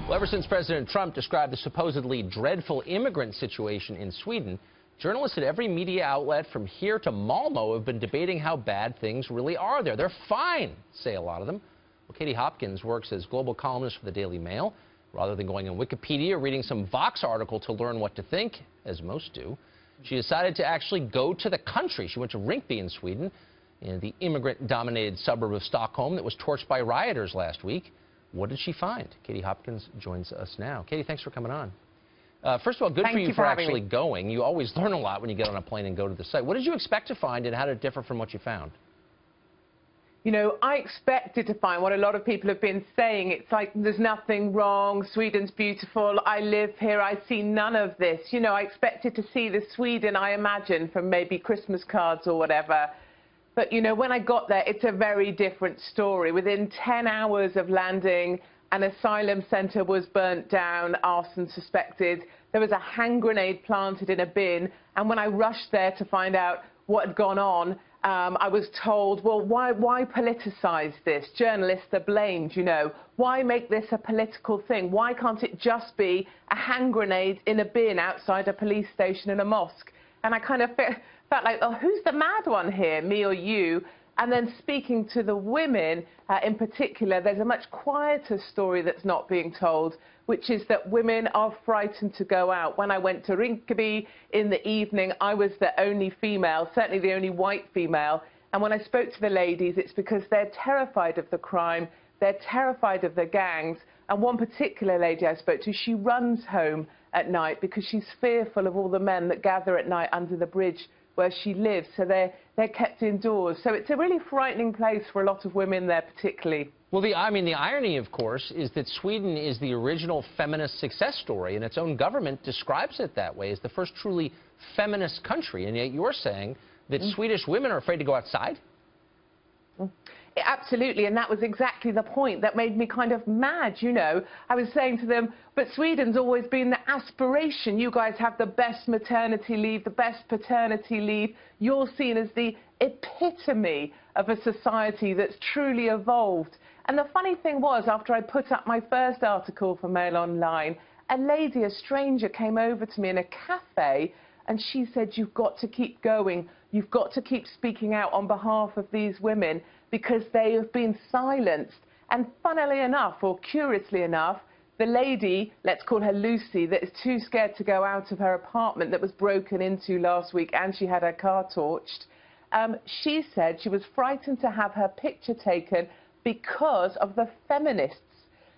Well, ever since President Trump described the supposedly dreadful immigrant situation in Sweden, journalists at every media outlet from here to Malmo have been debating how bad things really are there. They're fine, say a lot of them. Well, Katie Hopkins works as global columnist for the Daily Mail. Rather than going on Wikipedia or reading some Vox article to learn what to think, as most do, she decided to actually go to the country. She went to Rinkeby in Sweden, in the immigrant-dominated suburb of Stockholm that was torched by rioters last week. What did she find? Katie Hopkins joins us now. Katie, thanks for coming on. First of all, good for you for actually going. You always learn a lot when you get on a plane and go to the site. What did you expect to find, and how did it differ from what you found? You know, I expected to find what a lot of people have been saying. It's like, there's nothing wrong, Sweden's beautiful, I live here, I see none of this. You know, I expected to see the Sweden I imagine from maybe Christmas cards or whatever. But, you know, when I got there, it's a very different story. Within 10 hours of landing, an asylum centre was burnt down, arson suspected. There was a hand grenade planted in a bin. And when I rushed there to find out what had gone on, I was told, well, why politicise this? Journalists are blamed, you know. Why make this a political thing? Why can't it just be a hand grenade in a bin outside a police station in a mosque? And I kind of felt like, oh, who's the mad one here, me or you? And then speaking to the women in particular, there's a much quieter story that's not being told, which is that women are frightened to go out. When I went to Rinkeby in the evening, I was the only female, certainly the only white female. And when I spoke to the ladies, it's because they're terrified of the crime, they're terrified of the gangs. And one particular lady I spoke to, she runs home at night because she's fearful of all the men that gather at night under the bridge where she lives, so they're kept indoors. So it's a really frightening place for a lot of women there particularly. Well, the irony, of course, is that Sweden is the original feminist success story, and its own government describes it that way, as the first truly feminist country, and yet you're saying that Swedish women are afraid to go outside? Absolutely, and that was exactly the point that made me kind of mad, you know. I was saying to them, but Sweden's always been the aspiration. You guys have the best maternity leave, the best paternity leave. You're seen as the epitome of a society that's truly evolved. And the funny thing was, after I put up my first article for Mail Online, a lady, a stranger, came over to me in a cafe and she said, you've got to keep going. You've got to keep speaking out on behalf of these women because they have been silenced. And funnily enough, or curiously enough, the lady, let's call her Lucy, that is too scared to go out of her apartment that was broken into last week and she had her car torched, she said she was frightened to have her picture taken because of the feminists.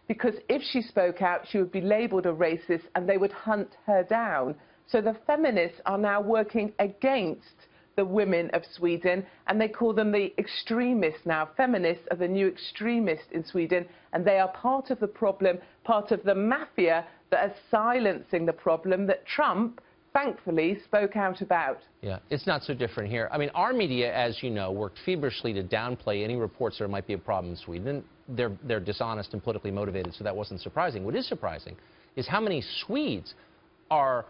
Because if she spoke out, she would be labelled a racist and they would hunt her down. So the feminists are now working against the women of Sweden, and they call them the extremists now. Feminists are the new extremists in Sweden, and they are part of the problem, part of the mafia that are silencing the problem that Trump, thankfully, spoke out about. Yeah, it's not so different here. I mean, our media, as you know, worked feverishly to downplay any reports there might be a problem in Sweden. They're dishonest and politically motivated, so that wasn't surprising. What is surprising is how many Swedes are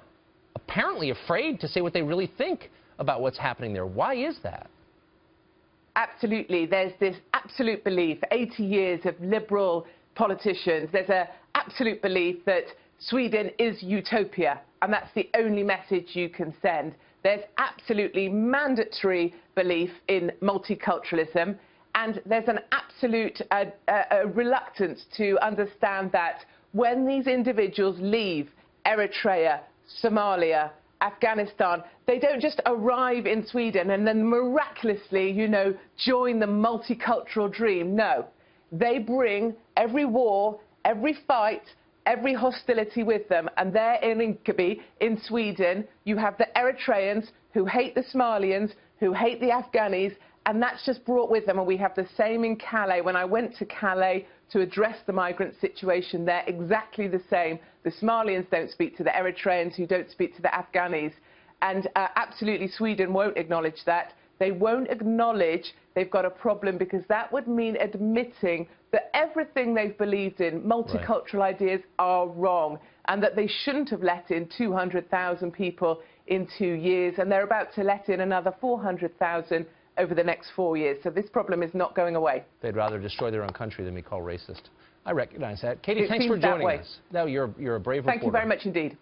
apparently afraid to say what they really think about what's happening there. Why is that? Absolutely. There's this absolute belief, 80 years of liberal politicians, there's an absolute belief that Sweden is utopia, and that's the only message you can send. There's absolutely mandatory belief in multiculturalism, and there's an absolute reluctance to understand that when these individuals leave Eritrea, Somalia, Afghanistan, they don't just arrive in Sweden and then miraculously, you know, join the multicultural dream. No, they bring every war, every fight, every hostility with them. And there in Rinkeby, in Sweden, you have the Eritreans who hate the Somalians, who hate the Afghanis, and that's just brought with them. And we have the same in Calais. When I went to Calais to address the migrant situation there, exactly the same. The Somalians don't speak to the Eritreans, who don't speak to the Afghanis. And absolutely, Sweden won't acknowledge that. They won't acknowledge they've got a problem, because that would mean admitting that everything they've believed in, multicultural ideas, are wrong, and that they shouldn't have let in 200,000 people in 2 years, and they're about to let in another 400,000 over the next 4 years. So this problem is not going away. They'd rather destroy their own country than be called racist. I recognize that. Katie, It thanks for seems that joining way. us. No, you're a brave reporter. Thank you very much indeed.